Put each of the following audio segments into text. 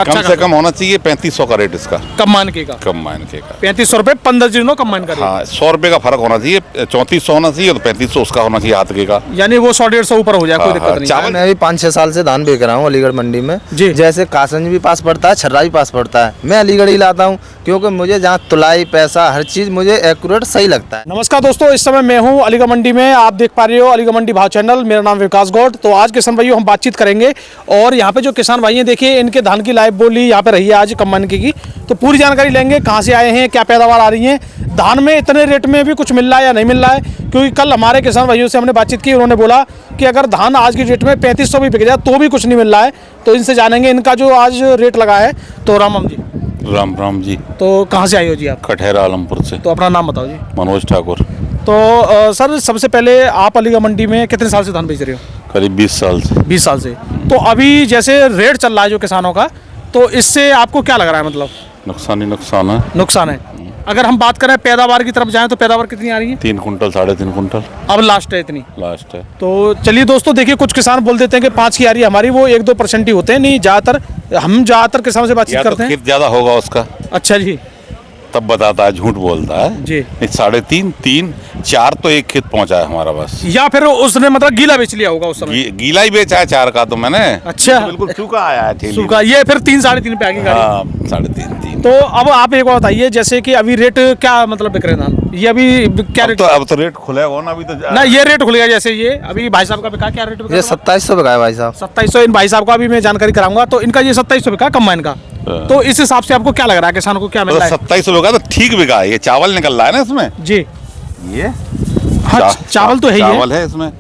कम से कम होना चाहिए 3500 का रेट इसका। कम मानके का? कम मानके का 3500 रुपए 15 दिनों कम मान का रेट। हाँ, 100 रुपए का फर्क होना चाहिए। 3400 होना चाहिए तो 3500 उसका होना चाहिए हाथ के का। यानी वो 100-150 ऊपर हो जाए, कोई हाँ, दिक्कत नहीं। चावल मैं भी 5-6 साल से धान बेच रहा हूँ अलीगढ़ मंडी में जी। जैसे कासंज भी पास पड़ता है, छर्रा भी पास पड़ता है, मैं अलीगढ़ ही लाता हूँ क्योंकि मुझे जहाँ तुलाई पैसा हर चीज़ मुझे एक्यूरेट सही लगता है। नमस्कार दोस्तों, इस समय मैं हूं अलीगढ़ मंडी में। आप देख पा रहे हो अलीगढ़ मंडी भाव चैनल। मेरा नाम विकास गौड़। तो आज किसान भाइयों हम बातचीत करेंगे और यहाँ पे जो किसान भाई हैं देखिए इनके धान की लाइव बोली यहाँ पे रही है आज कम मानके की। तो पूरी जानकारी लेंगे, कहाँ से आए हैं, क्या पैदावार आ रही है, धान में इतने रेट में भी कुछ मिल रहा है या नहीं मिल रहा है। क्योंकि कल हमारे किसान भाइयों से हमने बातचीत की, उन्होंने बोला कि अगर धान आज की डेट में 3500 भी बिक जाए तो भी कुछ नहीं मिल रहा है। तो इनसे जानेंगे इनका जो आज रेट लगा है। तो राम जी, राम राम जी। तो कहाँ से आए हो जी आप? कठहरा आलमपुर से। तो अपना नाम बताओ जी। मनोज ठाकुर। तो सर सबसे पहले आप अलीगढ़ मंडी में कितने साल से धान बेच रहे हो? करीब 20 साल से। 20 साल से। तो अभी जैसे रेट चल रहा है जो किसानों का, तो इससे आपको क्या लग रहा है? मतलब नुकसान ही नुकसान है। नुकसान है। अगर हम बात करें पैदावार की तरफ जाएं तो पैदावार कितनी आ रही है? 3 कुंटल 3.5 कुंटल अब लास्ट है इतनी। लास्ट है। तो चलिए दोस्तों, देखिए कुछ किसान बोल देते हैं कि 5 की आ रही है हमारी, वो 1-2% ही होते हैं। नहीं, हम ज़्यादातर किसानों से बातचीत या करते तो हैं। खेत ज्यादा होगा उसका, अच्छा जी तब बताता है, झूठ बोलता है जी। 3.5 3 4 तो एक खेत पहुंचा है हमारा बस। या फिर उसने मतलब गीला बेच लिया होगा उस समय। गीला ही बेचा है 4 का तो मैंने। अच्छा। तो बिल्कुल सूखा आया है ठेली सूखा, ये फिर 3-3.5 पे आ गई गाड़ी। हाँ, 3.5 तो अब आप एक बार बताइए, जैसे कि अभी रेट क्या मतलब बिक रहे हैं धान? ये अभी क्या रेट? अब तो रेट खुलेगा ना अभी तो। ना ये रेट खुल गया। जैसे ये अभी भाई साहब का बिका, क्या रेट बिका? ये 2700 बिका है भाई साहब। 2700। इन भाई साहब का भी मैं जानकारी कराऊंगा। तो इनका ये 2700 बिका कम्बाइन का। तो इस हिसाब से आपको क्या लग रहा है किसानों को क्या मिल रहा है? 2700 बिका तो ठीक बिका है। ये चावल निकल रहा है ना इसमें। जी ये हाँ, चावल तो है ही है। चावल है इसमें।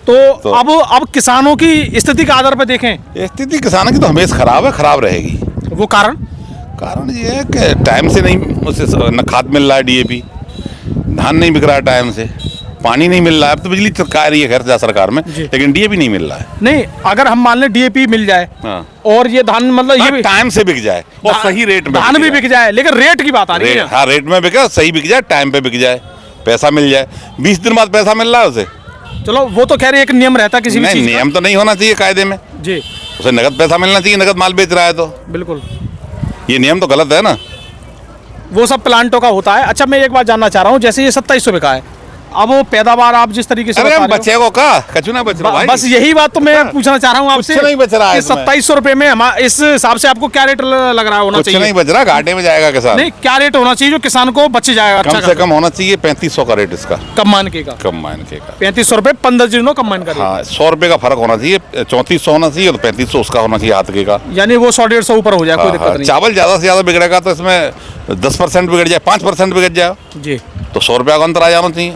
तो अब किसानों की स्थिति के आधार पर देखें, स्थिति किसानों की तो हमेशा खराब है, खराब रहेगी। वो कारण ये है कि टाइम से नहीं उसे न खाद मिल रहा है, डीएपी, धान नहीं बिक रहा है टाइम से, पानी नहीं मिल रहा है। अब तो बिजली सरकार रही है खैर सरकार में, लेकिन डीएपी नहीं मिल रहा है। नहीं, अगर हम मान लें डीएपी मिल जाए हाँ। और ये धान मतलब ये भी टाइम से बिक जाए और सही रेट में धान भी बिक जाए, लेकिन रेट की बात आ रही है। हाँ, रेट में बिके, सही बिक जाए, टाइम पे बिक जाए, पैसा मिल जाए। 20 दिन बाद पैसा मिल रहा है उसे। चलो वो तो कह रहे एक नियम रहता है किसी भी नहीं, चीज का। नियम तो नहीं होना चाहिए कायदे में। जी उसे नगद पैसा मिलना चाहिए, नगद माल बेच रहा है तो। बिल्कुल, ये नियम तो गलत है ना। वो सब प्लांटों का होता है। अच्छा, मैं एक बात जानना चाह रहा हूँ, जैसे ये 2700 बिका है, अब वो पैदावार आप जिस तरीके से अरे बता हम रहे हो, बच्चे को का कचू ना बच रहा भाई। बस यही बात तो मैं पूछना चाह रहा हूँ आपसे। कुछ नहीं बच रहा है कि 2700 रुपए में हम इस हिसाब से आपको क्या रेट लग रहा है होना कुछ चाहिए? नहीं बच रहा, घाटे में जाएगा किसान। नहीं, क्या रेट होना चाहिए जो किसान को बच जाएगा? कम से कम होना चाहिए 3500 का रेट इसका। कम मानके का? कम मानके का 3500 रुपए 15 दिनों कम मान का रेट। हाँ, 100 रुपए का फर्क होना चाहिए। 3400 होना चाहिए तो 3500 उसका होना चाहिए हाथ के का। यानी वो 100-150 ऊपर हो जाए, कोई दिक्कत नहीं। चावल ज्यादा से ज्यादा बिगड़ेगा तो इसमें 10% बिगड़ जाए, 5% बिगड़ जाए जी तो 100 रुपया का अंतर आ जाना चाहिए।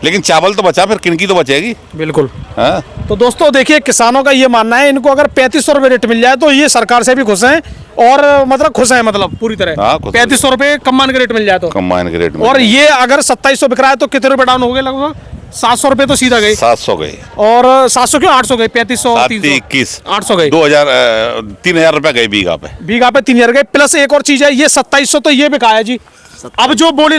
लेकिन चावल तो बचा, फिर किनकी तो बचेगी। बिल्कुल। हाँ? तो दोस्तों देखिए, किसानों का ये मानना है, इनको अगर 3500 रुपए रेट मिल जाए तो ये सरकार से भी खुश हैं और मतलब खुश हैं, मतलब पूरी तरह। हाँ, 3500 रुपए कम मान के रेट मिल जाए तो। कम मान के रेट में। और ये अगर 2700 बिक रहा है तो कितने रुपए डाउन हो गए? लगभग 700 रुपए तो सीधा गए। 700 गए। और 700 क्यों, 800 गए। 3500 21 800 गए। 3000 रुपया गए बीघा पे। बीघा पे 3000 गए। प्लस एक और चीज है, ये 2700 तो ये बिकाया जी। अब जो बोली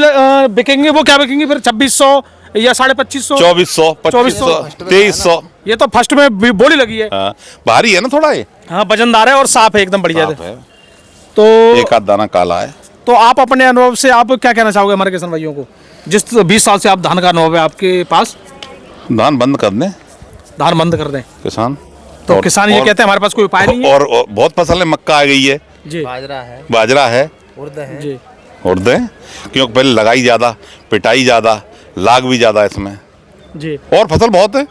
बिकेंगे वो क्या बिकेंगे फिर? 2600 या 2550, 2400, 2500, 2300। ये तो फर्स्ट में बोली लगी है। हाँ, भारी है ना थोड़ा ये। हाँ, वजनदार है और साफ है, एकदम बढ़िया साफ है। है। तो एक आध दाना काला है। तो आप अपने अनुभव से आप क्या कहना चाहोगे हमारे किसान भाइयों को, जिस 20 साल से आप धान का अनुभव है आपके पास? धान बंद कर दें धान बंद कर दें किसान। तो किसान ये कहते हैं हमारे पास कोई उपाय नहीं है। और बहुत फसल है, मक्का आ गई है, जी बाजरा है, उड़द है जी। उड़द है, क्योंकि पहले लगाई ज़्यादा, पिटाई ज़्यादा, लाग भी ज़्यादा इसमें, जी और फसल बहुत है।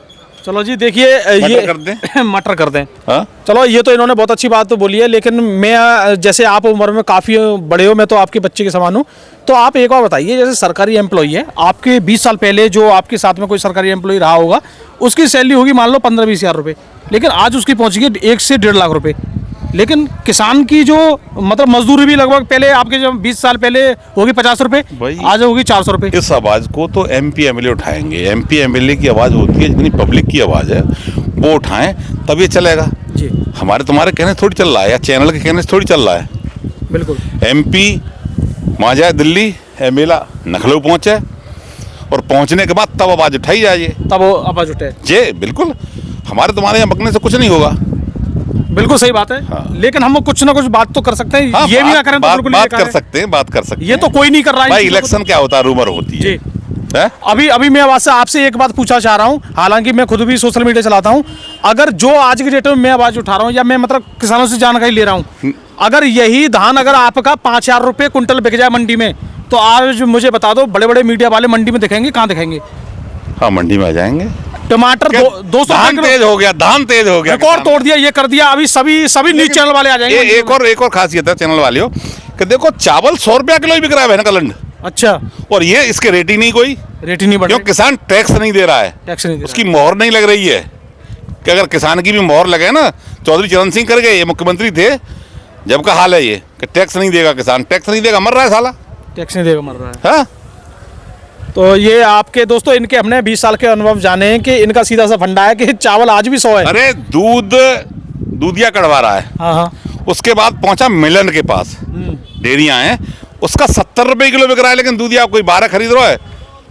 चलो जी, देखिए ये कर दें। मटर कर दें। हाँ? चलो, ये तो इन्होंने बहुत अच्छी बात तो बोली है, लेकिन मैं जैसे आप उम्र में काफ़ी बड़े हो, मैं तो आपके बच्चे के समान हूँ। तो आप एक बार बताइए, जैसे सरकारी एम्प्लॉई है, आपके 20 साल पहले जो आपके साथ में कोई सरकारी एम्प्लॉई रहा होगा, उसकी सैलरी होगी मान लो 15-20 हज़ार रुपये, लेकिन आज उसकी पहुँच गई 1 से 1.5 लाख रुपये। लेकिन किसान की जो मतलब मजदूरी भी लगभग पहले आपके जब 20 साल पहले होगी 50 रुपये, आज होगी 400 रुपये। इस आवाज़ को तो एमपी एमएलए उठाएंगे। एमपी एमएलए की आवाज़ होती है, जितनी पब्लिक की आवाज़ है वो उठाएं तब ये चलेगा जी। हमारे तुम्हारे कहने से थोड़ी चल रहा है, या चैनल के कहने से थोड़ी चल रहा है। बिल्कुल। एमपी वहाँ जाए दिल्ली, एमएलए लखनऊ पहुँचे और पहुँचने के बाद तब आवाज़ उठाई जाए, तब वो आवाज़ उठे। जे बिल्कुल। हमारे तुम्हारे यहाँ बकने से कुछ नहीं होगा। बिल्कुल सही बात है। हाँ। लेकिन हम कुछ ना कुछ बात तो कर सकते हैं। हाँ, ये भी ना करें तो बात बिल्कुल बात बेकार कर है। सकते हैं, बात कर सकते हैं। ये तो कोई नहीं कर रहा है भाई इन चीज़ों को इलेक्शन क्या होता है, रूमर होती है। जी। हैं? अभी मैं आपसे एक बात पूछना चाह रहा हूँ, हालांकि मैं खुद भी सोशल मीडिया चलाता हूँ। अगर जो आज की डेट में मैं आवाज उठा रहा हूँ या मैं मतलब किसानों से जानकारी ले रहा हूँ, अगर यही धान अगर आपका 5,000 रुपये कुंटल बिक जाए मंडी में, तो आज मुझे बता दो बड़े बड़े मीडिया वाले मंडी में दिखेंगे, कहाँ दिखेंगे? हाँ, मंडी में आ जाएंगे। टमाटर 200 धान तेज हो गया, धान तेज हो गया, रिकॉर्ड तोड़ दिया, ये कर दिया। अभी सभी न्यूज चैनल वाले आ जाएंगे। एक और खासियत है चैनल वालों कि देखो चावल 100 रुपया किलो ही बिक रहा है कलंड, अच्छा, और ये इसके रेट ही नहीं, कोई रेट ही नहीं बढ़ क्यों? किसान टैक्स नहीं दे रहा है, टैक्स नहीं दे रहा। उसकी मोहर नहीं लग रही है। कि अगर किसान की भी मोहर लगे ना, चौधरी चरण सिंह कर गए, ये मुख्यमंत्री थे जब का हाल है ये कि टैक्स नहीं देगा किसान, टैक्स नहीं देगा, मर रहा है साला। टैक्स नहीं देगा, मर रहा है। हाँ? तो ये आपके दोस्तों, इनके हमने 20 साल के अनुभव जाने हैं कि इनका सीधा सा फंडा है कि चावल आज भी 100 है। अरे दूधिया कढ़वा रहा है, हाँ हाँ। उसके बाद पहुंचा मिलन के पास, डेयरियां हैं, उसका 70 रुपए किलो बिक रहा है, लेकिन दूधिया कोई 12 खरीद रहा है,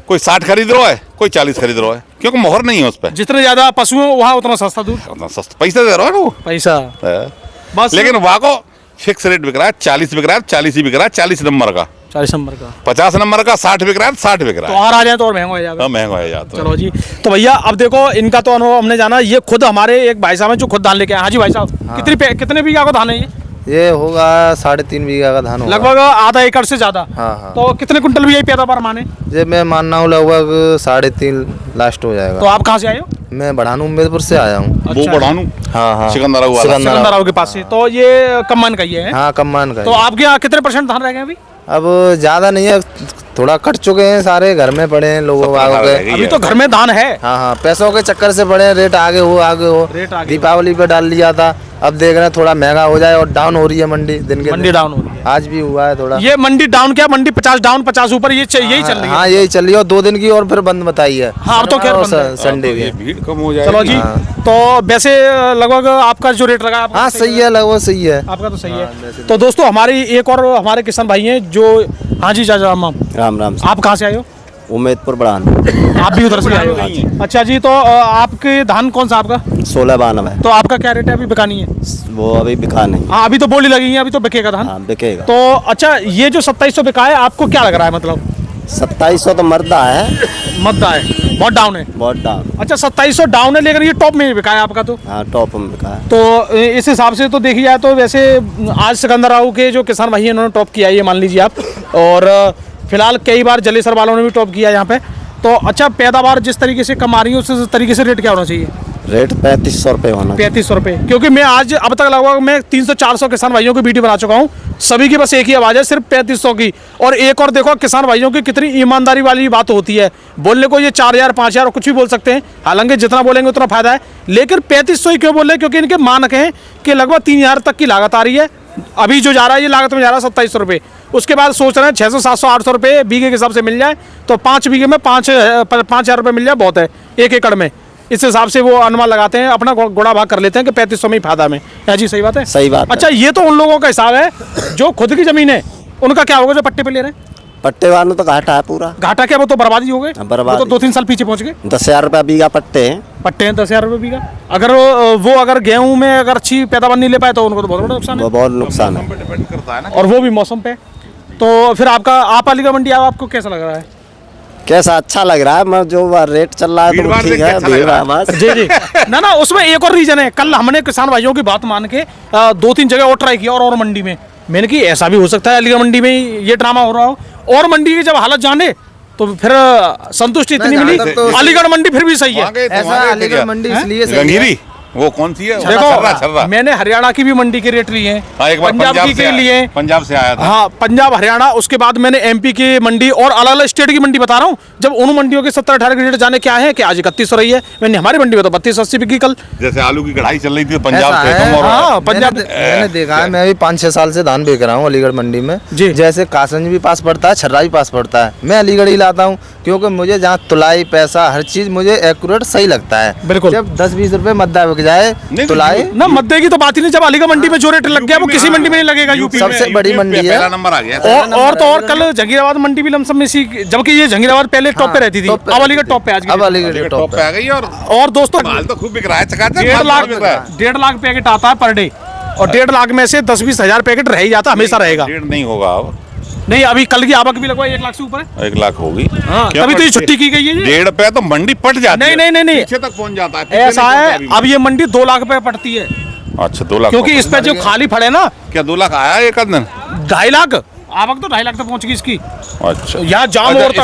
कोई 60 खरीद रहा है, कोई 40 खरीद रहा है, क्योंकि मोहर नहीं है उस पर। जितने ज्यादा पशु हो वहाँ उतना सस्ता दूध, उतना सस्ता पैसे दे रहा है ना वो। पैसा है। बस। लेकिन वहाँ को फिक्स रेट बिक रहा है, 40 बिक रहा है, 40 ही बिक रहा है, 40 नंबर का, 40 नंबर का, 50 नंबर का 60 बिक रहा है, 60 बिक तो रहा है। और आ जाए तो और महंगा हो जाएगा। हाँ, महंगा हो जाता है। चलो जी। तो भैया अब देखो, इनका तो अनुभव हमने जाना। ये खुद हमारे एक भाई साहब हैं जो खुद धान लेके आए। हाँ जी भाई साहब, कितने बीघा का धान है ये होगा 3.5 बीघा का धान होगा, लगभग आधा एकड़ से ज्यादा। हाँ हाँ। तो कितने कुंटल भी यही पैदावार माने? ये मैं मानना हूँ लगभग 3.5 लास्ट हो तो जाएगा। आप कहाँ से आए हो? मैं बढ़ानू उम्मेदपुर से आया हूँ। वो बढ़ानू हाँ हाँ, सिकंदरा वाला। सिकंदराव के पास से। तो ये कम्मान का ही है। हाँ, कम्मान का तो है। आपके यहाँ कितने % धान रह गए अभी? अब ज़्यादा नहीं है, थोड़ा कट चुके हैं, सारे घर में पड़े हैं लोगों रह के। गई अभी है। तो घर में धान है। हाँ हाँ, पैसों के चक्कर से पड़े हैं, रेट आगे हो रेट आगे हो। दीपावली पे डाल लिया था, अब देख रहे हैं थोड़ा महंगा हो जाए, और डाउन हो रही है मंडी दिन के मंडी दिन। डाउन हो रही है। आज भी हुआ है थोड़ा। ये मंडी डाउन क्या, मंडी 50 डाउन 50 ऊपर, यही चल रही है। हाँ, यही चल रही है, और 2 दिन की और फिर बंद बताई है। हाँ, अब तो खैर बंद है। संडे ये की। भीड़ कम हो जाएगी। चलो जी। तो वैसे लगभग आपका जो रेट लगा आपका हाँ, सही है, लगभग सही है। आपका तो सही है। तो दोस्तों हमारी एक और हमारे किसान भाई हैं जो, हाँ जी चाचा राम राम आप कहाँ से आए हो? उम्मेदपुर बढ़ान आप भी उधर से आए हो? अच्छा जी। तो आपके धान कौन सा आपका? 1692 तो आपका क्या रेट है अभी बिकानी है? वो अभी बिका नहीं। हाँ, अभी तो बोली लगी है, अभी तो बिकेगा धान। हाँ, बिकेगा। तो अच्छा, ये जो 2700 बिका है, आपको क्या लग रहा है? मतलब 2700 तो मर्दा है, मद्दा है, बहुत डाउन है। बहुत डाउन। अच्छा, 2700 डाउन है, लेकिन ये टॉप में बिका है आपका। तो हाँ, टॉप में बिका है। तो इस हिसाब से तो देखी जाए तो वैसे आज सिकंदराव के जो किसान भाई हैं उन्होंने टॉप किया है, ये मान लीजिए आप। और फिलहाल कई बार जलेसर वालों ने भी टॉप किया है यहाँ पे। तो अच्छा, पैदावार जिस तरीके से कम आ रही है उस तरीके से रेट क्या होना चाहिए? रेट 3500 रुपये होना। 3500 रुपये। क्योंकि मैं आज अब तक लगभग मैं 300-400 किसान भाइयों की वीडियो बना चुका हूँ, सभी की बस एक ही आवाज़ है, सिर्फ 3500 की। और एक और देखो, किसान भाइयों की कितनी ईमानदारी वाली बात होती है। बोलने को ये 4000 5000 कुछ भी बोल सकते हैं, हालांकि जितना बोलेंगे उतना फायदा है, लेकिन 3500 ही क्यों बोल रहे हैं? क्योंकि इनके मानक हैं कि लगभग 3000 तक की लागत आ रही है। अभी जो जा रहा है ये लागत में जा रहा है 2700 रुपये। उसके बाद सोच रहे हैं 600 700 800 रुपये बीघे के हिसाब से मिल जाए, तो 5 बीघे में 5000 रुपये मिल जाए, बहुत है 1 एकड़ में। इस हिसाब से वो अनुमान लगाते हैं, अपना गुणा भाग कर लेते हैं कि 3500 में ही फायदा में है। जी सही बात है। सही बात है। अच्छा, ये तो उन लोगों का हिसाब है जो खुद की जमीन है, उनका क्या होगा जो पट्टे पे ले रहे हैं? पट्टे वालों तो घाटा है पूरा। घाटा क्या, वो तो बर्बादी हो गए। बर्बादी। वो तो 2-3 साल पीछे पहुंच गए। 10,000 रुपया बीघा पट्टे हैं। पट्टे हैं 10,000 रुपये बीघा। अगर वो अगर गेहूं में अगर अच्छी पैदावार नहीं ले पाए तो उनको तो बहुत बड़ा नुकसान वो है, बहुत नुकसान है। डिपेंड करता है ना। और वो भी मौसम पे। तो फिर आप अलीगढ़ मंडी आओ, आपको कैसा लग रहा है? कैसा अच्छा लग रहा है, मैं जो रेट चल रहा है तो भीड़-भाड़ ठीक देख के है, अच्छा लग भीड़ रहा है। बस। जी जी। ना उसमें एक और रीजन है। कल हमने किसान भाइयों की बात मान के 2-3 जगह और ट्राई किया, और मंडी में मैंने कि ऐसा भी हो सकता है अलीगढ़ मंडी में ये ड्रामा हो रहा हो, और मंडी की जब हालत जाने तो फिर संतुष्टि इतनी नहीं, मिली। जहाँ तक तो अलीगढ़ मंडी फिर भी सही है। वहाँ गए थे, ऐसा वहाँ गए थे अलीगढ़ क्या? मंडी इसलिए सही है। गंगीरी वो कौन सी है? देखो, छर्रा। मैंने हरियाणा की भी मंडी के रेट लिए हाँ, एक हैं, बार पंजाब की के लिए। पंजाब से आया था। हाँ, पंजाब हरियाणा, उसके बाद मैंने एमपी की मंडी और अलग अलग स्टेट की मंडी बता रहा हूँ। जब उन मंडियों के 17-18 के रेट जाने क्या है कि आज 3100 रही है, मैंने हमारी मंडी में तो 3280 बिकी कल। जैसे आलू की कढ़ाई चल रही थी पंजाब ऐसा से है। कम, और हाँ, पंजाब। मैंने देखा है, मैं भी 5-6 साल से धान बेच रहा हूँ अलीगढ़ मंडी में। जी। जैसे कासंज भी पास पड़ता है, छर्रा भी पास पड़ता है, मैं अलीगढ़ ही लाता हूँ, क्योंकि मुझे जहाँ तुलाई पैसा हर चीज़ मुझे एक्यूरेट सही लगता है। बिल्कुल। जब 10-20 रुपये मद्दा बिक जाए नहीं, तुलाई। ना मद्दे की तो बात ही नहीं, जब अलीगढ़ मंडी में जो रेट लग गया वो किसी मंडी में नहीं लगेगा। यूपी में सबसे बड़ी मंडी है। पहला नंबर आ गया। और तो और कल जहांगीराबाद मंडी भी लमसम में सी, जबकि ये जहांगीराबाद पहले टॉप पे रहती थी, टॉप पे अब अलीगढ़ टॉप पे आज अब अलीगढ़ टॉप पे आ गई। और दोस्तों माल तो खूब बिक रहा है, चकाचक 1.5 लाख पैकेट आता है पर डे, और 1.5 लाख में से 10-20 हजार पैकेट रह ही जाता, हमेशा रहेगा। 1.5 नहीं होगा अब, नहीं अभी कल की आवक भी लगभग 1 लाख से ऊपर है। 1 लाख होगी। हाँ, क्या तभी तो ये पटती छुट्टी की गई है। 1.5 पे तो मंडी पट जाती है। नहीं पीछे तक पहुंच जाता है। पीछे ऐसा नहीं है, पहुंचता अभी। अब ये मंडी 2 लाख पे पड़ती है, अच्छा 2 लाख, क्योंकि इस पे जो खाली फड़े ना, क्या 2 लाख आया एक आध दिन? 2.5 लाख आवक तो 2.5 लाख तक पहुंच गई इसकी। अच्छा यहाँ जाम अच्छा, और तक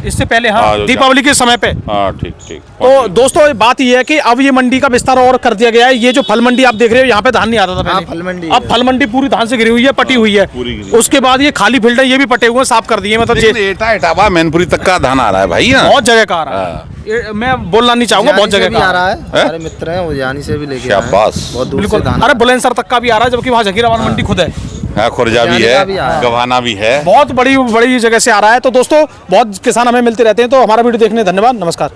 इससे पहले हाँ, जो दीपावली के समय पे। हाँ ठीक ठीक। तो दोस्तों बात ये है कि अब ये मंडी का विस्तार और कर दिया गया है। ये जो फल मंडी आप देख रहे हो, यहाँ पे धान नहीं आता था पहले। फल मंडी अब फल मंडी पूरी धान से घिरी हुई है, पटी हुई है। पूरी घिरी। उसके बाद ये खाली फील्ड है, ये भी पटे हुए हैं, साफ कर दिए। मतलब लेकिन एटा इटावा मैनपुरी तक का धान आ रहा है भाई यहाँ। बहुत जगह का आ रहा है, मैं बोलना नहीं चाहूंगा, बहुत जगह का आ रहा है। है? हमारे मित्र हैं, वो जानी से भी लेके आए हैं। शाबाश। बहुत दूर से बिल्कुल। धान। अरे बुलंदशहर तक का भी आ रहा है, जबकि वहाँ जहांगीराबाद मंडी खुद है। हाँ, खुर्जा भी जाने का भी है, आया है। गवाना भी है। बहुत बड़ी बड़ी जगह से आ रहा है। तो दोस्तों बहुत किसान हमें मिलते रहते हैं। तो हमारा वीडियो देखने धन्यवाद, नमस्कार।